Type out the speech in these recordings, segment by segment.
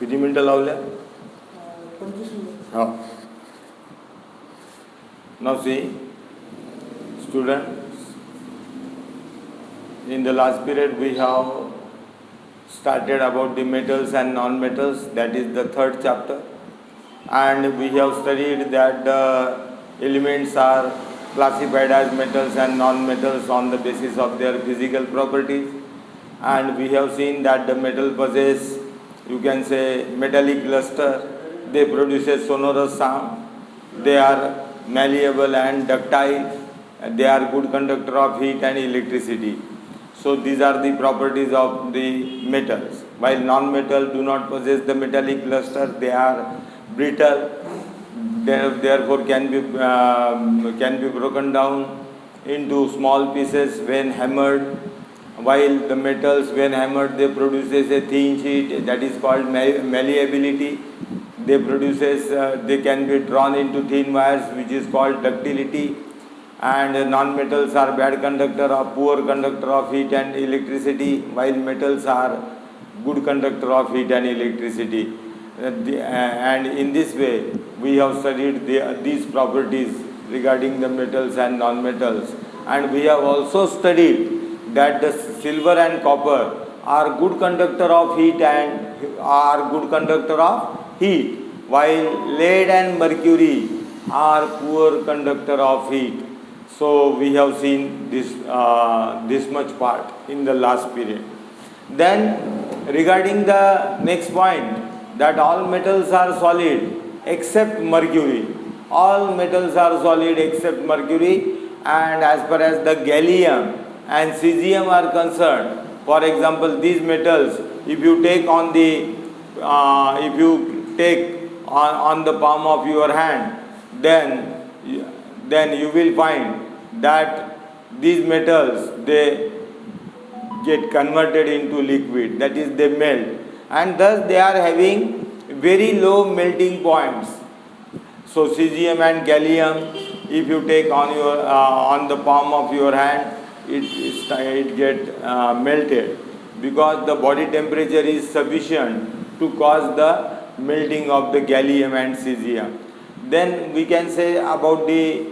किती मिनटं लावल्या? 25 मिनिट. हो. Now see, students, in the last period we have started about the metals and non-metals, that is the third chapter, and we have studied that the elements are classified as metals and non-metals on the basis of their physical properties, and we have seen that the metal possess, you can say, metallic luster. They produce a sonorous sound. They are malleable and ductile. They are good conductor of heat and electricity. So these are the properties of the metals. While non-metal do not possess the metallic luster, they are brittle. Therefore can be broken down into small pieces when hammered. While the metals, when hammered, they produces a thin sheet, that is called malleability. They can be drawn into thin wires, which is called ductility. And non-metals are bad conductor or poor conductor of heat and electricity, while metals are good conductor of heat and electricity. And in this way we have studied these properties regarding the metals and non-metals. And we have also studied that the silver and copper are good conductor of heat while lead and mercury are poor conductor of heat. So we have seen this much part in the last period. Then regarding the next point, that all metals are solid except mercury. All metals are solid except mercury. And as far as the gallium and cesium are concerned, for example, these metals, if you take on the palm of your hand, then you will find that these metals, they get converted into liquid, that is, they melt, and thus they are having very low melting points. So cesium and gallium, if you take on the palm of your hand, it get melted, because the body temperature is sufficient to cause the melting of the gallium and cesium. Then we can say about the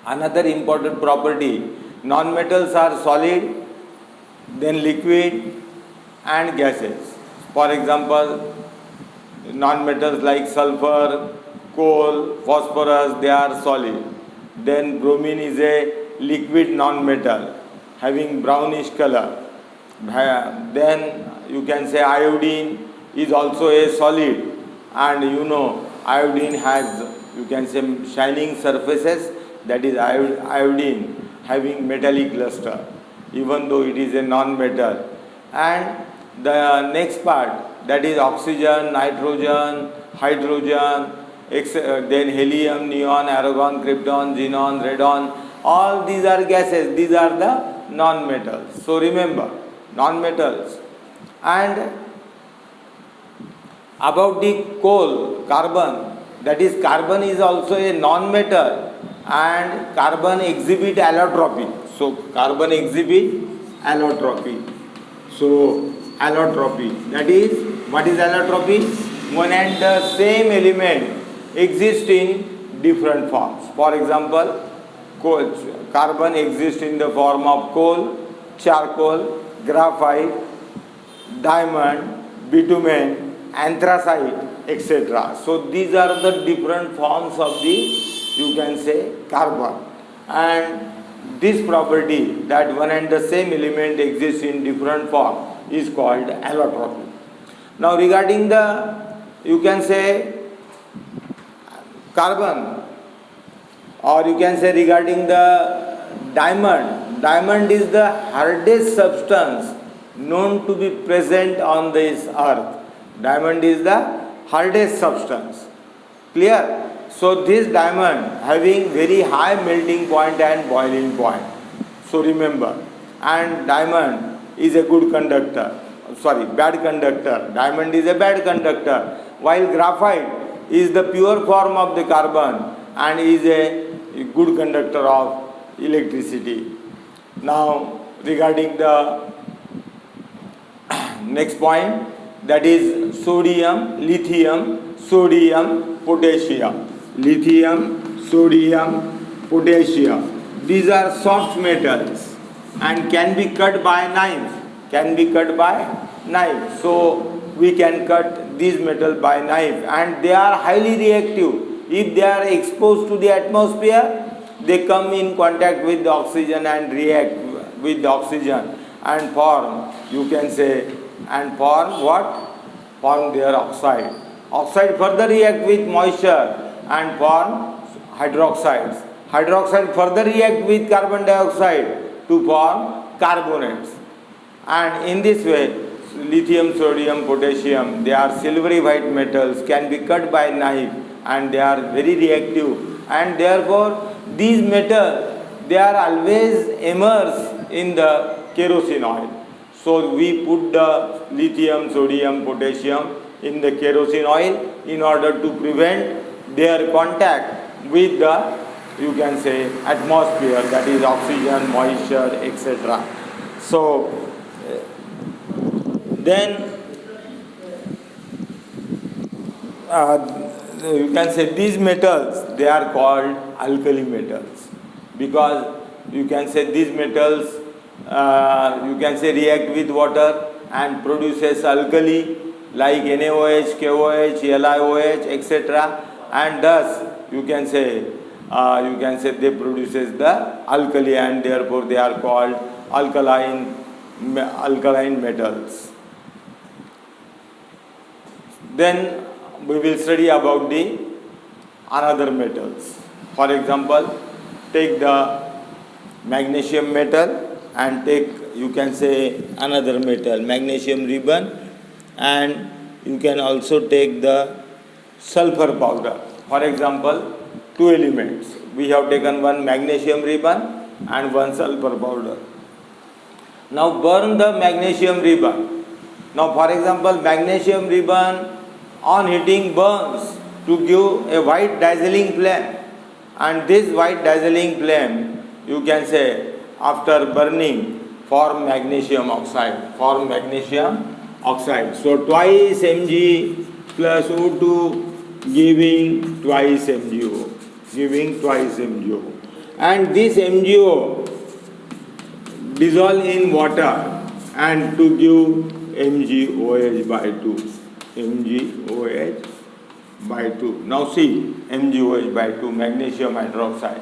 another important property: non-metals are solid, then liquid and gases. For example, non-metals like sulfur, coal, phosphorus, they are solid. Then bromine is a liquid non-metal having brownish color. Then you can say iodine is also a solid, and iodine has, you can say, shining surfaces, that is iodine having metallic luster, even though it is a non-metal. And the next part, that is oxygen, nitrogen, hydrogen, then helium, neon, argon, krypton, xenon, radon, all these are gases. These are the non-metals. So remember, non-metals. And about the coal, carbon, that is, carbon is also a non-metal, and carbon exhibit allotropy. So carbon exhibit allotropy. So allotropy, that is, what is allotropy? One and the same element exist in different forms. For example, carbon exists in the form of coal, charcoal, graphite, diamond, bitumen, anthracite, etc. So these are the different forms of the, you can say, carbon. And this property, that one and the same element exists in different form, is called allotropy. Now regarding the, you can say, carbon, or you can say regarding the diamond is the hardest substance known to be present on this earth. Diamond is the hardest substance. Clear? So this diamond having very high melting point and boiling point. So remember, and diamond is a good conductor, bad conductor. Diamond is a bad conductor, while graphite is the pure form of the carbon and is a good conductor of electricity. Now regarding the next point, that is sodium, lithium, sodium, potassium. Lithium, sodium, potassium. These are soft metals and can be cut by knife. Can be cut by knife. So we can cut these metals by knife, and they are highly reactive. If they are exposed to the atmosphere, they come in contact with the oxygen and react with the oxygen and form, you can say, and form what? Form their oxide. Oxide further react with moisture and form hydroxides. Hydroxide further react with carbon dioxide to form carbonates. And in this way, lithium, sodium, potassium, they are silvery white metals, can be cut by knife, and they are very reactive, and therefore these metals, they are always immersed in the kerosene oil. So we put the lithium, sodium, potassium in the kerosene oil in order to prevent their contact with the, you can say, atmosphere, that is oxygen, moisture, etc. So then you can say these metals, they are called alkali metals, because you can say these metals you can say react with water and produces alkali like NaOH, KOH, LiOH, etc. And thus you can say they produces the alkali, and therefore they are called alkaline metals. Then we will study about the another metals. For example, take the magnesium metal and take, you can say, another metal, magnesium ribbon, and you can also take the sulfur powder. For example, two elements. We have taken one magnesium ribbon and one sulfur powder. Now burn the magnesium ribbon. Now for example, magnesium ribbon on heating burns to give a white dazzling flame, and this white dazzling flame, you can say, after burning, form magnesium oxide. So twice Mg plus O2 giving twice MgO. And this MgO dissolve in water and to give MgOH by 2. Now see, MgOH by 2, magnesium hydroxide.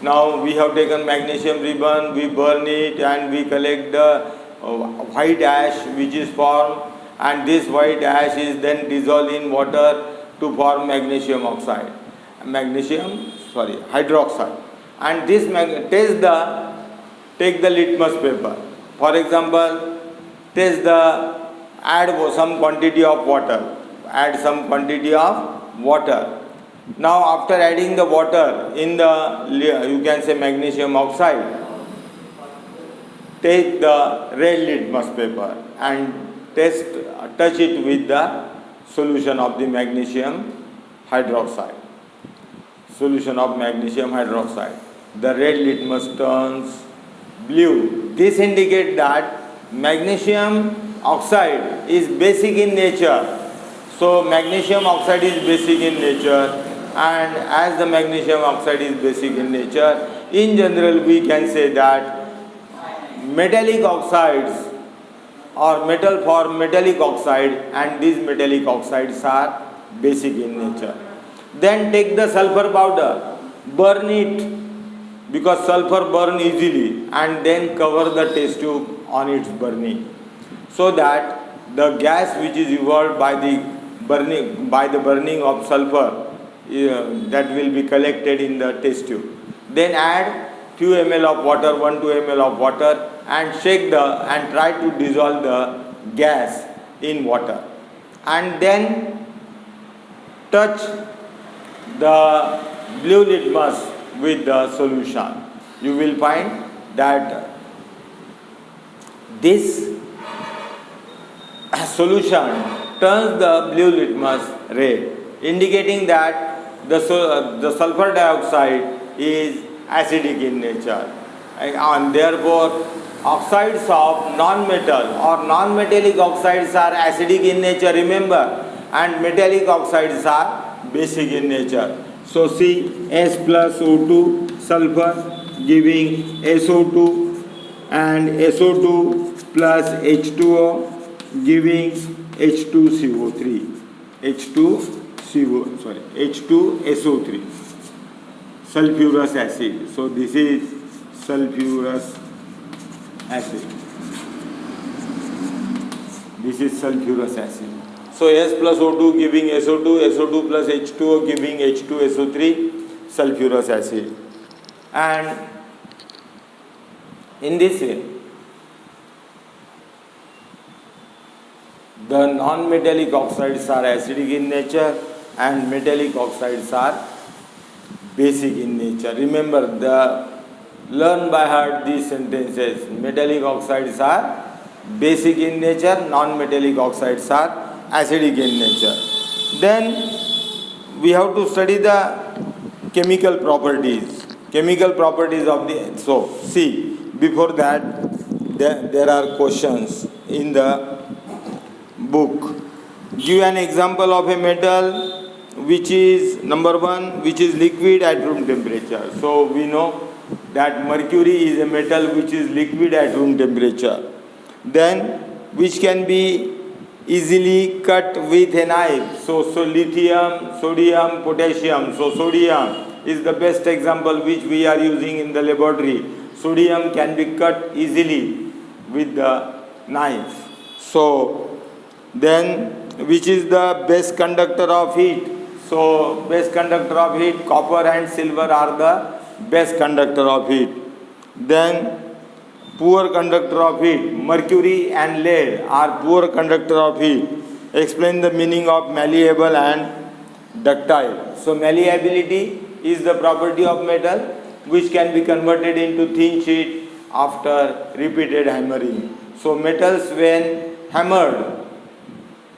Now we have taken magnesium ribbon, we burn it and we collect the white ash which is formed, and this white ash is then dissolved in water to form hydroxide. And this take the litmus paper. For example, add some quantity of water. Now after adding the water in the, you can say, magnesium oxide, take the red litmus paper and touch it with the solution of the magnesium hydroxide. The red litmus turns blue. This indicates that magnesium oxide is basic in nature. So magnesium oxide is basic in nature, and as the magnesium oxide is basic in nature, in general we can say that metallic oxides or metal form metallic oxide, and these metallic oxides are basic in nature. Then take the sulfur powder, burn it, because sulfur burn easily, and then cover the test tube on its burning, so that the gas which is evolved by the burning of sulfur that will be collected in the test tube. Then add few ml of water, 1-2 ml of water, and shake and try to dissolve the gas in water, and then touch the blue litmus with the solution. You will find that this solution turns the blue litmus red, indicating that the sulfur dioxide is acidic in nature, and therefore oxides of non-metal or non-metallic oxides are acidic in nature, remember, and metallic oxides are basic in nature. So see, S plus O2 sulfur giving SO2 and SO2 plus H2O giving H2CO3. H2SO3, sulfurous acid. So this is sulfurous acid. This is sulfurous acid. So S plus O2 giving SO2, SO2 plus H2O giving H2SO3, sulfurous acid. And in this way, the non-metallic oxides are acidic in nature and metallic oxides are basic in nature. Remember, learn by heart these sentences. Metallic oxides are basic in nature, non-metallic oxides are acidic in nature. Then we have to study the chemical properties. Chemical properties of the... So, see, before that, there are questions in the book. Give an example of a metal which is, number one, which is liquid at room temperature. So we know that mercury is a metal which is liquid at room temperature. Then which can be easily cut with a knife. So lithium, sodium, potassium. So sodium is the best example which we are using in the laboratory. Sodium can be cut easily with the knife. So then which is the best conductor of heat? So best conductor of heat, copper and silver are the best conductor of heat. Then poor conductor of heat, mercury and lead are poor conductor of heat. Explain the meaning of malleable and ductile. So malleability is the property of metal which can be converted into thin sheet after repeated hammering. So metals when hammered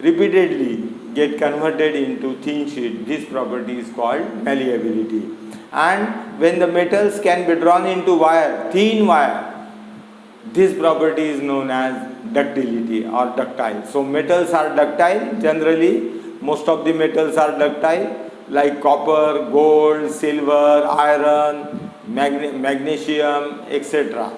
repeatedly get converted into thin sheet. This property is called malleability. And when the metals can be drawn into wire, thin wire, this property is known as ductility or ductile. So metals are ductile generally. Most of the metals are ductile like copper, gold, silver, iron, magnesium, etc.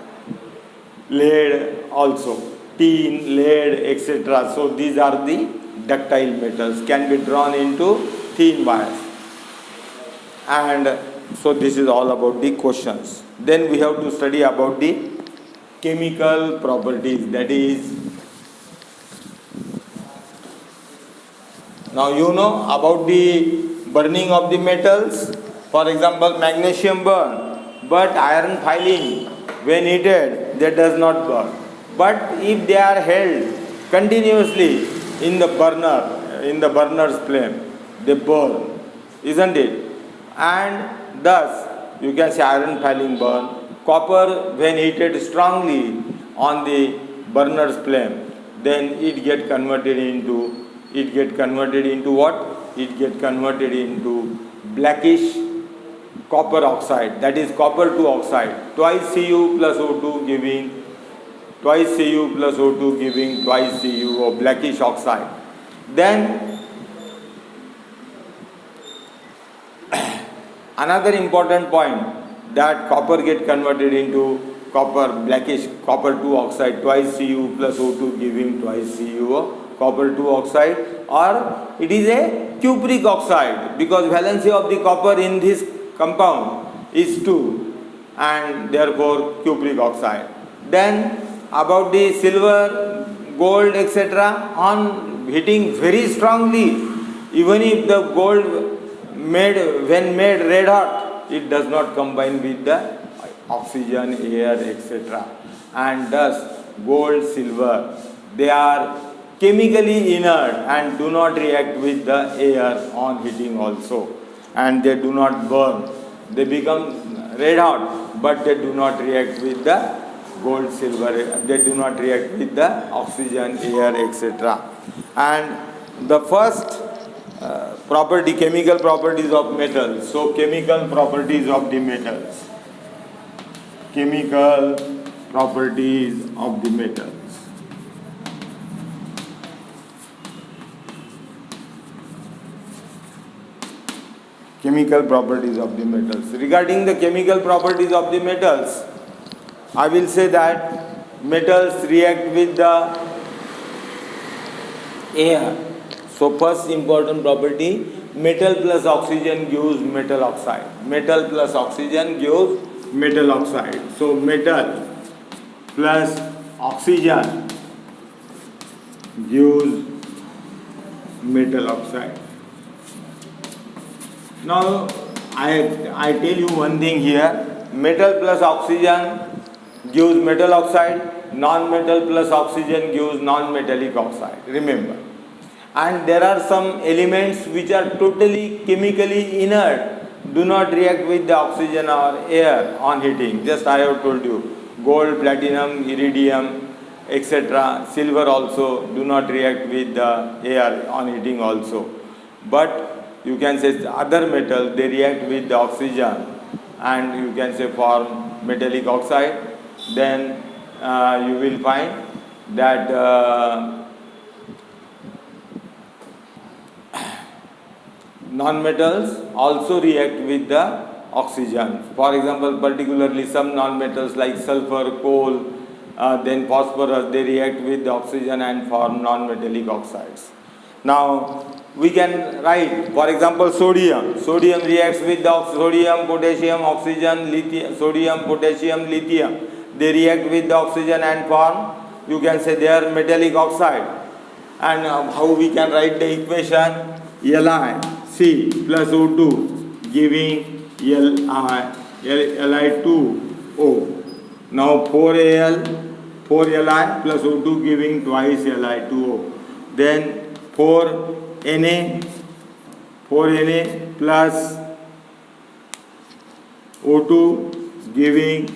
Lead also, tin, lead, etc. So these are the ductile metals, can be drawn into thin wires. And so this is all about the questions. Then we have to study about the chemical properties, that is, now you know about the burning of the metals. For example, magnesium burn, but iron filings when heated they does not burn. But if they are held continuously in the burner's flame, they burn, isn't it? And thus you can say iron filing burn. Copper when heated strongly on the burner's flame, then it get converted into what? It get converted into blackish copper oxide, that is copper 2 oxide, twice Cu plus O2 giving twice Cu or blackish oxide. Then another important point, that copper get converted into blackish copper 2 oxide, twice Cu plus O2 giving twice Cu copper 2 oxide, or it is a cupric oxide because valency of the copper in this compound is 2 and therefore cupric oxide. Then about the silver, gold, etc., on heating very strongly, even if the gold when made red hot, it does not combine with the oxygen, air, etc. And thus gold, silver, they are chemically inert and do not react with the air on heating also, and they do not burn. They become red hot, but they do not react with the gold, silver, they do not react with the oxygen, air, etc. And the first property, chemical properties of metals. So chemical properties of the metals. Chemical properties of the metals. Chemical properties of the metals. Regarding the chemical properties of the metals, I will say that metals react with the air. So first important property, metal plus oxygen gives metal oxide. Metal plus oxygen gives metal oxide. So metal plus oxygen gives metal oxide. Now I tell you one thing here, metal plus oxygen gives metal oxide, non-metal plus oxygen gives non-metallic oxide, remember. And there are some elements which are totally chemically inert, do not react with the oxygen or air on heating. Just I have told you, gold, platinum, iridium, etc. Silver also do not react with the air on heating also. But you can say other metals, they react with the oxygen and you can say form metallic oxide. Then you will find that non-metals also react with the oxygen. For example, particularly some non-metals like sulfur, coal, then phosphorus, they react with the oxygen and form non-metallic oxides. Now we can write, for example, sodium. Sodium reacts with the sodium, potassium, oxygen, lithium, sodium, potassium, lithium. They react with the oxygen and form, you can say, they are metallic oxide. And how we can write the equation? LiC plus O2 giving Li2O. Now 4Al, 4Li plus O2 giving twice Li2O. Then 4Na plus O2 giving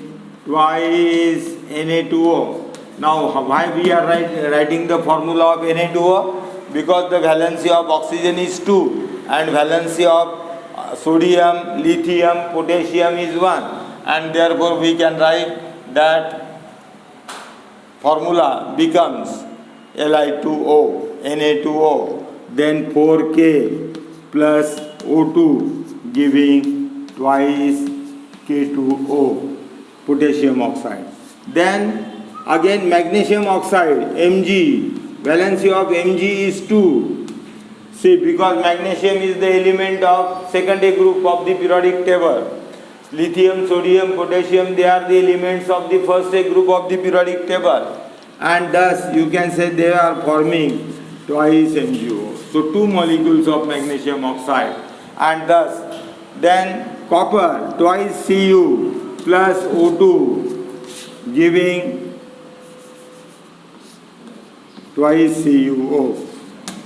twice Na2O. Now why we are writing the formula of Na2O? Because the valency of oxygen is 2 and valency of sodium, lithium, potassium is 1, and therefore we can write that formula becomes Li2O, Na2O, then 4K plus O2 giving twice K2O, potassium oxide. Then again magnesium oxide, Mg, valency of Mg is 2. See, because magnesium is the element of second A group of the periodic table. Lithium, sodium, potassium, they are the elements of the first A group of the periodic table. And thus you can say they are forming twice MgO. So 2 molecules of magnesium oxide. And thus then copper, twice Cu plus O2 giving twice CuO.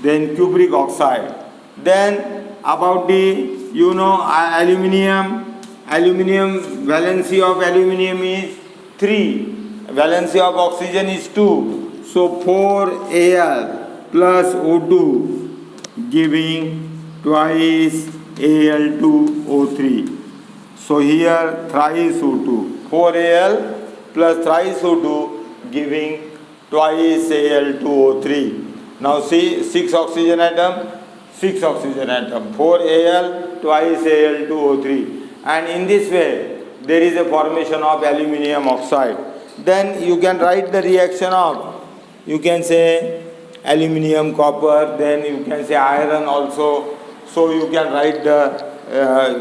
Then cupric oxide. Then about the, aluminium. Aluminium, valency of aluminium is 3. Valency of oxygen is 2. So 4Al plus O2 giving twice Al2O3. So here thrice O2. 4Al plus thrice O2 giving twice Al2O3. Now see 6 oxygen atom, 6 oxygen atom, 4Al twice Al2O3. And in this way there is a formation of aluminium oxide. Then you can write the reaction of, you can say aluminium, copper, then you can say iron also. So you can write the,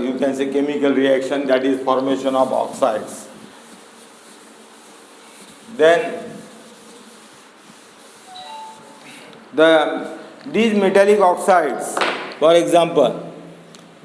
you can say chemical reaction, that is formation of oxides. Then these metallic oxides, for example,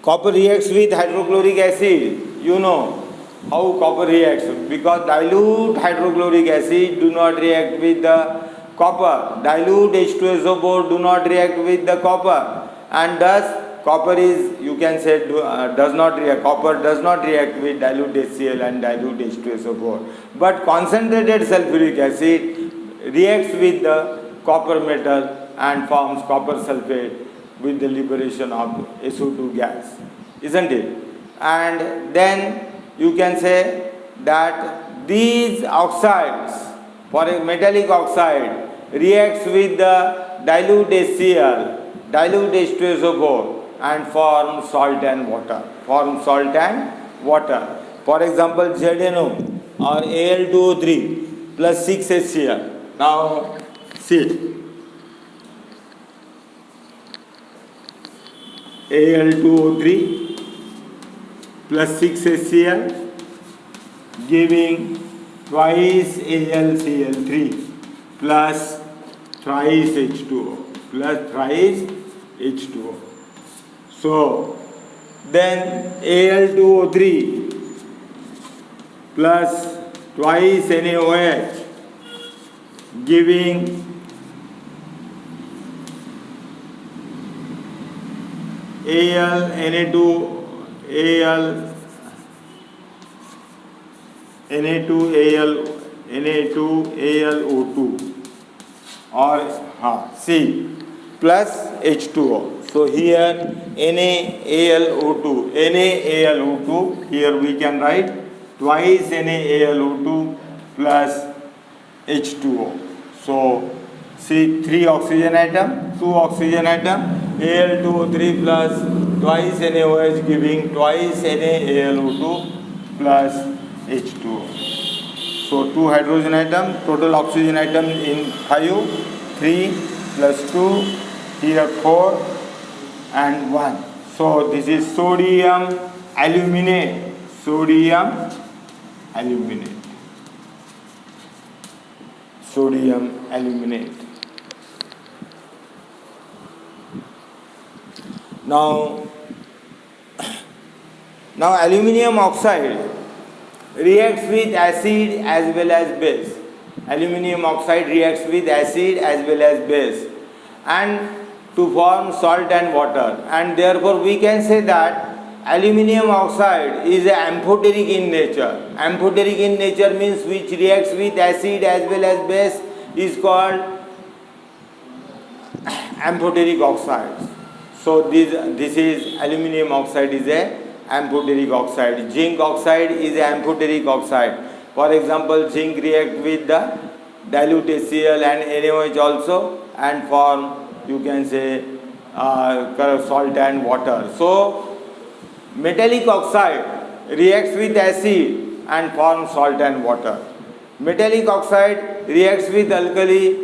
copper reacts with hydrochloric acid. You know how copper reacts, because dilute hydrochloric acid do not react with the copper. Dilute H2SO4 do not react with the copper, and thus copper is, you can say, does not react. Copper does not react with dilute HCl and dilute H2SO4. But concentrated sulfuric acid reacts with the copper metal and forms copper sulfate with the liberation of SO2 gas, isn't it? And then you can say that these oxides, for a metallic oxide, reacts with the dilute HCl, dilute H2SO4 and form salt and water. For example, ZNO or Al2O3 plus 6HCl. Now see, Al2O3 plus 6HCl giving twice AlCl3 plus thrice H2O. So then Al2O3 plus twice NaOH giving Na2AlO2 or C plus H2O. So here NaAlO2, here we can write twice NaAlO2 plus H2O. So see, 3 oxygen atom, 2 oxygen atom, Al2O3 plus twice NaOH giving twice NaAlO2 plus H2O. So 2 hydrogen atom, total oxygen atom in 5, 3 plus 2, here 4 and 1. So this is sodium aluminate. Now aluminium oxide reacts with acid as well as base. And to form salt and water, and therefore we can say that aluminium oxide is amphoteric in nature. Amphoteric in nature means which reacts with acid as well as base is called amphoteric oxides. So this is aluminium oxide is a amphoteric oxide. Zinc oxide is a amphoteric oxide. For example, zinc react with the dilute HCl and NaOH also and form, you can say, salt and water. So metallic oxide reacts with acid and forms salt and water. Metallic oxide reacts with alkali